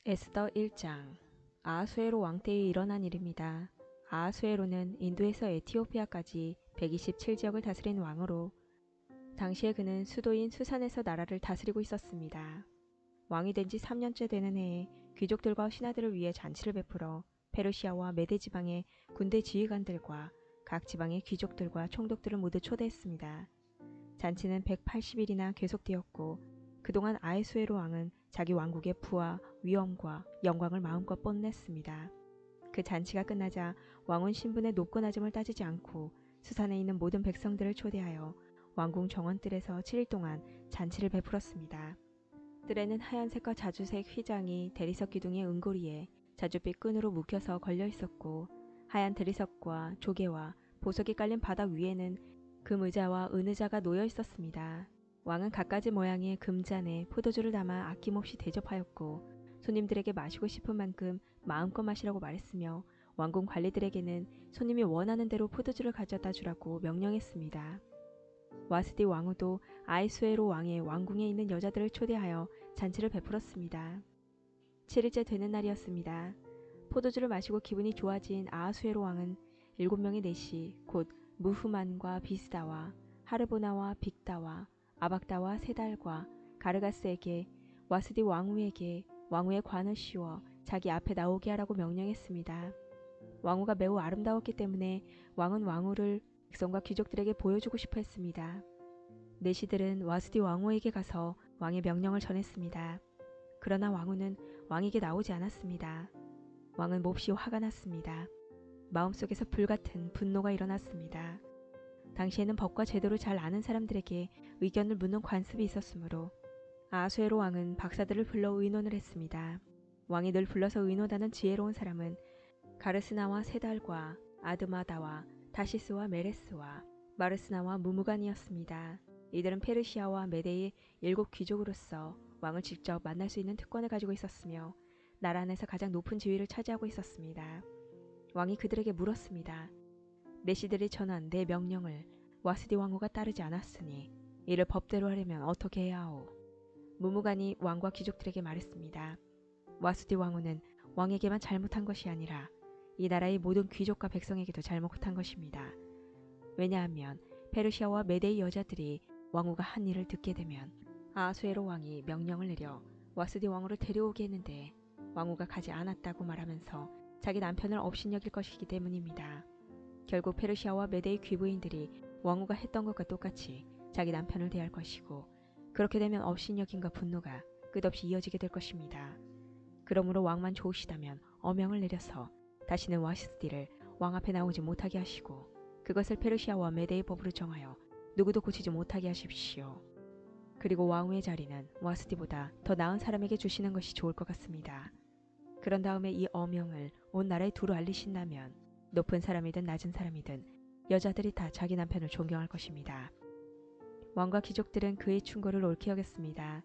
에스더 1장. 아하수에로 왕 때에 일어난 일입니다. 아하수에로는 인도에서 에티오피아까지 127지역을 다스린 왕으로 당시에 그는 수도인 수산에서 나라를 다스리고 있었습니다. 왕이 된 지 3년째 되는 해에 귀족들과 신하들을 위해 잔치를 베풀어 페르시아와 메데 지방의 군대 지휘관들과 각 지방의 귀족들과 총독들을 모두 초대했습니다. 잔치는 180일이나 계속되었고 그동안 아하수에로 왕은 자기 왕국의 부와 위엄과 영광을 마음껏 뽐냈습니다. 그 잔치가 끝나자 왕은 신분의 높고 낮음을 따지지 않고 수산에 있는 모든 백성들을 초대하여 왕궁 정원뜰에서 7일 동안 잔치를 베풀었습니다. 뜰에는 하얀색과 자주색 휘장이 대리석 기둥의 은고리에 자줏빛 끈으로 묶여서 걸려 있었고 하얀 대리석과 조개와 보석이 깔린 바닥 위에는 금의자와 은의자가 놓여 있었습니다. 왕은 갖가지 모양의 금잔에 포도주를 담아 아낌없이 대접하였고 손님들에게 마시고 싶은 만큼 마음껏 마시라고 말했으며 왕궁 관리들에게는 손님이 원하는 대로 포도주를 가져다 주라고 명령했습니다. 와스디 왕후도 아하수에로 왕의 왕궁에 있는 여자들을 초대하여 잔치를 베풀었습니다. 7일째 되는 날이었습니다. 포도주를 마시고 기분이 좋아진 아하수에로 왕은 7명의 내시 곧 무후만과 비스다와 하르보나와 빅다와 아박다와 세달과 가르가스에게 와스디 왕후에게 왕후의 관을 씌워 자기 앞에 나오게 하라고 명령했습니다. 왕후가 매우 아름다웠기 때문에 왕은 왕후를 백성과 귀족들에게 보여주고 싶어 했습니다. 내시들은 와스디 왕후에게 가서 왕의 명령을 전했습니다. 그러나 왕후는 왕에게 나오지 않았습니다. 왕은 몹시 화가 났습니다. 마음속에서 불같은 분노가 일어났습니다. 당시에는 법과 제도를 잘 아는 사람들에게 의견을 묻는 관습이 있었으므로 아하수에로 왕은 박사들을 불러 의논을 했습니다. 왕이 늘 불러서 의논하는 지혜로운 사람은 가르스나와 세달과 아드마다와 다시스와 메레스와 마르스나와 무무간이었습니다. 이들은 페르시아와 메대의 7 귀족으로서 왕을 직접 만날 수 있는 특권을 가지고 있었으며 나라 안에서 가장 높은 지위를 차지하고 있었습니다. 왕이 그들에게 물었습니다. 내시들이 전한 내 명령을 와스디 왕후가 따르지 않았으니 이를 법대로 하려면 어떻게 해야 하오? 무무간이 왕과 귀족들에게 말했습니다. 와스디 왕후는 왕에게만 잘못한 것이 아니라 이 나라의 모든 귀족과 백성에게도 잘못한 것입니다. 왜냐하면 페르시아와 메대의 여자들이 왕후가 한 일을 듣게 되면 아하수에로 왕이 명령을 내려 와스디 왕후를 데려오게 했는데 왕후가 가지 않았다고 말하면서 자기 남편을 업신여길 것이기 때문입니다. 결국 페르시아와 메대의 귀부인들이 왕후가 했던 것과 똑같이 자기 남편을 대할 것이고 그렇게 되면 업신여김과 분노가 끝없이 이어지게 될 것입니다. 그러므로 왕만 좋으시다면 어명을 내려서 다시는 와스디를 왕 앞에 나오지 못하게 하시고 그것을 페르시아와 메대의 법으로 정하여 누구도 고치지 못하게 하십시오. 그리고 왕후의 자리는 와스디보다 더 나은 사람에게 주시는 것이 좋을 것 같습니다. 그런 다음에 이 어명을 온 나라에 두루 알리신다면 높은 사람이든 낮은 사람이든 여자들이 다 자기 남편을 존경할 것입니다. 왕과 귀족들은 그의 충고를 옳게 여겼습니다.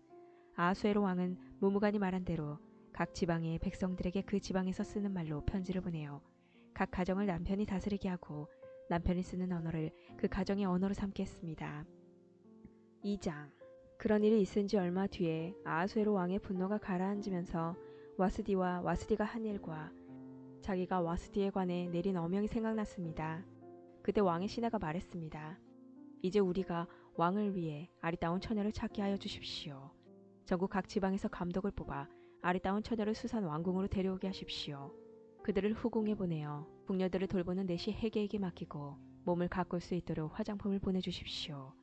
아하수에로 왕은 무무간이 말한 대로 각 지방의 백성들에게 그 지방에서 쓰는 말로 편지를 보내어 각 가정을 남편이 다스리게 하고 남편이 쓰는 언어를 그 가정의 언어로 삼게 했습니다. 2장. 그런 일이 있은 지 얼마 뒤에 아하수에로 왕의 분노가 가라앉으면서 와스디와 와스디가 한 일과 자기가 와스디에 관해 내린 어명이 생각났습니다. 그때 왕의 신하가 말했습니다. 이제 우리가 왕을 위해 아리따운 처녀를 찾게 하여 주십시오. 전국 각 지방에서 감독을 뽑아 아리따운 처녀를 수산 왕궁으로 데려오게 하십시오. 그들을 후궁에 보내어 궁녀들을 돌보는 내시 헤게에게 맡기고 몸을 가꿀 수 있도록 화장품을 보내주십시오.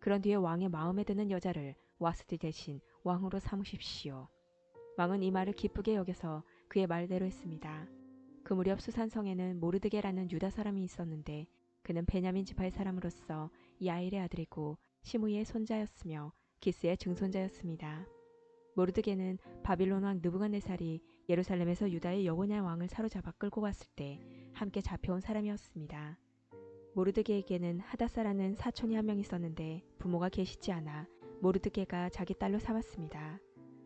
그런 뒤에 왕의 마음에 드는 여자를 와스디 대신 왕으로 삼으십시오. 왕은 이 말을 기쁘게 여겨서 그의 말대로 했습니다. 그 무렵 수산성에는 모르드게라는 유다 사람이 있었는데 그는 베냐민 지파의 사람으로서 야일의 아들이고 시므이의 손자였으며 기스의 증손자였습니다. 모르드게는 바빌론 왕 느부갓네살이 예루살렘에서 유다의 여호냐 왕을 사로잡아 끌고 갔을 때 함께 잡혀온 사람이었습니다. 모르드게에게는 하다사라는 사촌이 한 명 있었는데 부모가 계시지 않아 모르드게가 자기 딸로 삼았습니다.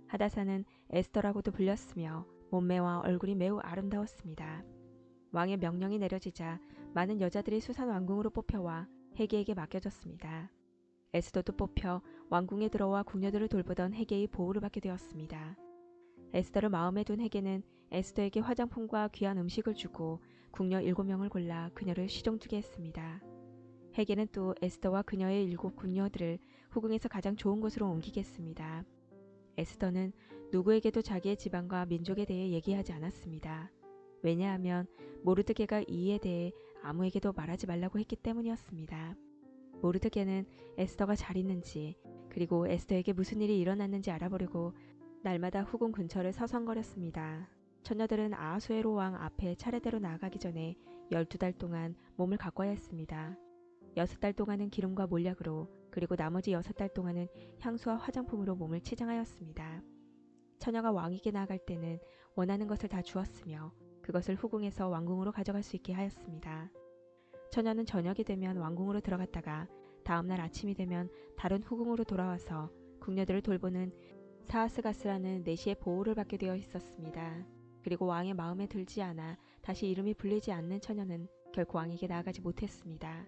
하다사는 에스더라고도 불렸으며 몸매와 얼굴이 매우 아름다웠습니다. 왕의 명령이 내려지자 많은 여자들이 수산 왕궁으로 뽑혀와 헤게에게 맡겨졌습니다. 에스더도 뽑혀 왕궁에 들어와 궁녀들을 돌보던 헤게의 보호를 받게 되었습니다. 에스더를 마음에 둔 헤게는 에스더에게 화장품과 귀한 음식을 주고 궁녀 7명을 골라 그녀를 시종두게 했습니다. 헤게는 또 에스더와 그녀의 7 궁녀들을 후궁에서 가장 좋은 곳으로 옮기겠습니다. 에스더는 누구에게도 자기의 지방과 민족에 대해 얘기하지 않았습니다. 왜냐하면 모르드게가 이에 대해 아무에게도 말하지 말라고 했기 때문이었습니다. 모르드게는 에스더가 잘 있는지 그리고 에스더에게 무슨 일이 일어났는지 알아보려고 날마다 후궁 근처를 서성거렸습니다. 처녀들은 아하수에로 왕 앞에 차례대로 나아가기 전에 12달 동안 몸을 가꿔야 했습니다. 6달 동안은 기름과 몰약으로 그리고 나머지 6달 동안은 향수와 화장품으로 몸을 치장하였습니다. 처녀가 왕에게 나아갈 때는 원하는 것을 다 주었으며 그것을 후궁에서 왕궁으로 가져갈 수 있게 하였습니다. 처녀는 저녁이 되면 왕궁으로 들어갔다가 다음날 아침이 되면 다른 후궁으로 돌아와서 궁녀들을 돌보는 사하스가스라는 내시의 보호를 받게 되어 있었습니다. 그리고 왕의 마음에 들지 않아 다시 이름이 불리지 않는 처녀는 결코 왕에게 나아가지 못했습니다.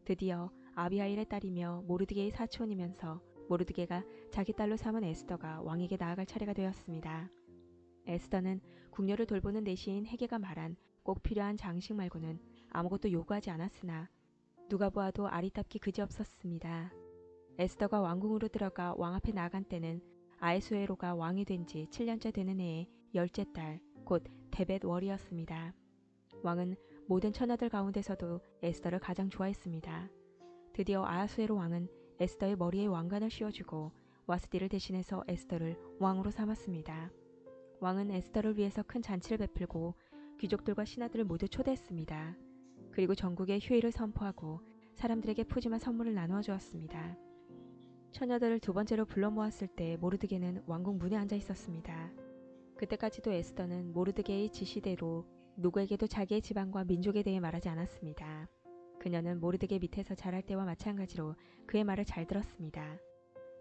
드디어 아비하일의 딸이며 모르드게의 사촌이면서 모르드게가 자기 딸로 삼은 에스더가 왕에게 나아갈 차례가 되었습니다. 에스더는 궁녀를 돌보는 내시인 헤게가 말한 꼭 필요한 장식 말고는 아무것도 요구하지 않았으나 누가 보아도 아리답기 그지없었습니다. 에스더가 왕궁으로 들어가 왕 앞에 나아간 때는 아에수에로가 왕이 된 지 7년째 되는 해의 10째 달, 곧 데벳 월이었습니다. 왕은 모든 처녀들 가운데서도 에스더를 가장 좋아했습니다. 드디어 아하수에로 왕은 에스더의 머리에 왕관을 씌워주고 와스디를 대신해서 에스더를 왕으로 삼았습니다. 왕은 에스더를 위해서 큰 잔치를 베풀고 귀족들과 신하들을 모두 초대했습니다. 그리고 전국에 휴일을 선포하고 사람들에게 푸짐한 선물을 나누어 주었습니다. 처녀들을 두 번째로 불러 모았을 때 모르드게는 왕궁 문에 앉아 있었습니다. 그때까지도 에스더는 모르드게의 지시대로 누구에게도 자기의 지방과 민족에 대해 말하지 않았습니다. 그녀는 모르드게 밑에서 자랄 때와 마찬가지로 그의 말을 잘 들었습니다.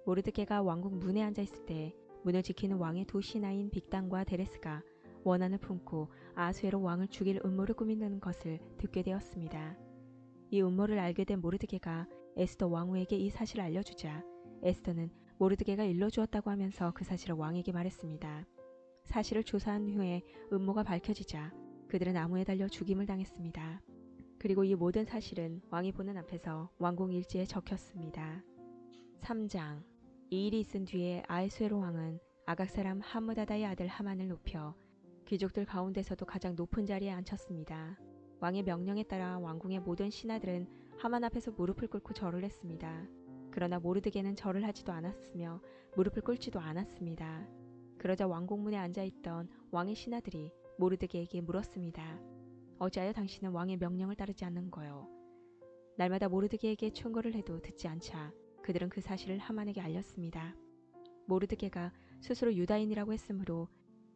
모르드게가 왕궁 문에 앉아 있을 때 문을 지키는 왕의 두 신하인 빅단과 데레스가 원한을 품고 아하수에로 왕을 죽일 음모를 꾸민다는 것을 듣게 되었습니다. 이 음모를 알게 된 모르드게가 에스더 왕후에게 이 사실을 알려주자 에스더는 모르드게가 일러주었다고 하면서 그 사실을 왕에게 말했습니다. 사실을 조사한 후에 음모가 밝혀지자 그들은 나무에 달려 죽임을 당했습니다. 그리고 이 모든 사실은 왕이 보는 앞에서 왕궁 일지에 적혔습니다. 3장. 이 일이 있은 뒤에 아하수에로 왕은 아각 사람 하므다다의 아들 하만을 높여 귀족들 가운데서도 가장 높은 자리에 앉혔습니다. 왕의 명령에 따라 왕궁의 모든 신하들은 하만 앞에서 무릎을 꿇고 절을 했습니다. 그러나 모르드게는 절을 하지도 않았으며 무릎을 꿇지도 않았습니다. 그러자 왕궁문에 앉아있던 왕의 신하들이 모르드게에게 물었습니다. 어찌하여 당신은 왕의 명령을 따르지 않는 거요? 날마다 모르드게에게 충고를 해도 듣지 않자 그들은 그 사실을 하만에게 알렸습니다. 모르드게가 스스로 유다인이라고 했으므로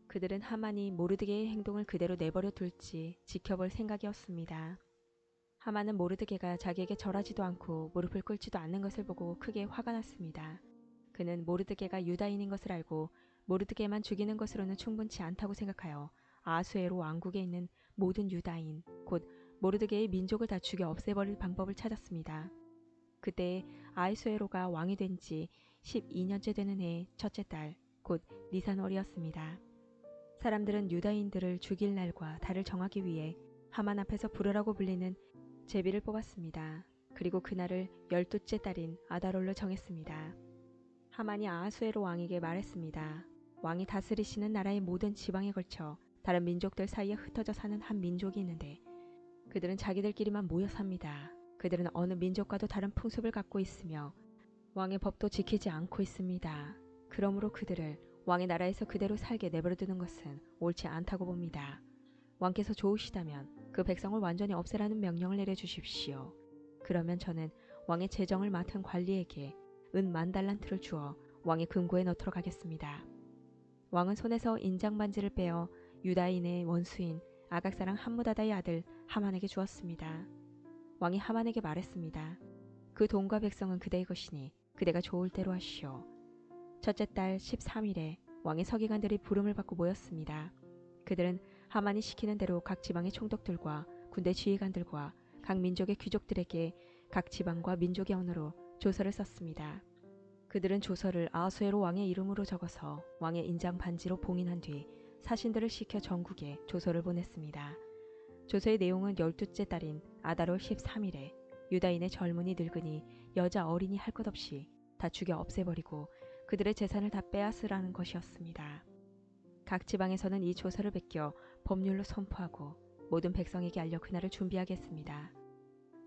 그들은 하만이 모르드게의 행동을 그대로 내버려 둘지 지켜볼 생각이었습니다. 하만은 모르드게가 자기에게 절하지도 않고 무릎을 꿇지도 않는 것을 보고 크게 화가 났습니다. 그는 모르드게가 유다인인 것을 알고 모르드게만 죽이는 것으로는 충분치 않다고 생각하여 아하수에로 왕국에 있는 모든 유다인, 곧 모르드게의 민족을 다 죽여 없애버릴 방법을 찾았습니다. 그때 아하수에로가 왕이 된 지 12년째 되는 해 첫째 달, 곧 니산월이었습니다. 사람들은 유다인들을 죽일 날과 달을 정하기 위해 하만 앞에서 부르라고 불리는 제비를 뽑았습니다. 그리고 그날을 12째 달인 아달월로 정했습니다. 하만이 아하수에로 왕에게 말했습니다. 왕이 다스리시는 나라의 모든 지방에 걸쳐 다른 민족들 사이에 흩어져 사는 한 민족이 있는데 그들은 자기들끼리만 모여 삽니다. 그들은 어느 민족과도 다른 풍습을 갖고 있으며 왕의 법도 지키지 않고 있습니다. 그러므로 그들을 왕의 나라에서 그대로 살게 내버려두는 것은 옳지 않다고 봅니다. 왕께서 좋으시다면 그 백성을 완전히 없애라는 명령을 내려주십시오. 그러면 저는 왕의 재정을 맡은 관리에게 은 10,000달란트를 주어 왕의 금고에 넣도록 하겠습니다. 왕은 손에서 인장 반지를 빼어 유다인의 원수인 아각사랑 함무다다의 아들 하만에게 주었습니다. 왕이 하만에게 말했습니다. 그 돈과 백성은 그대의 것이니 그대가 좋을 대로 하시오. 첫째 달 13일에 왕의 서기관들이 부름을 받고 모였습니다. 그들은 하만이 시키는 대로 각 지방의 총독들과 군대 지휘관들과 각 민족의 귀족들에게 각 지방과 민족의 언어로 조서를 썼습니다. 그들은 조서를 아하수에로 왕의 이름으로 적어서 왕의 인장 반지로 봉인한 뒤 사신들을 시켜 전국에 조서를 보냈습니다. 조서의 내용은 12째 달인 아달월 13일에 유다인의 젊은이 늙은이 여자 어린이 할 것 없이 다 죽여 없애버리고 그들의 재산을 다 빼앗으라는 것이었습니다. 각 지방에서는 이 조서를 베껴 법률로 선포하고 모든 백성에게 알려 그날을 준비하게 했습니다.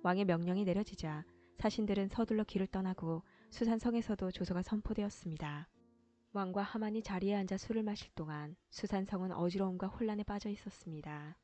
왕의 명령이 내려지자 사신들은 서둘러 길을 떠나고 수산성에서도 조서가 선포되었습니다. 왕과 하만이 자리에 앉아 술을 마실 동안 수산성은 어지러움과 혼란에 빠져 있었습니다.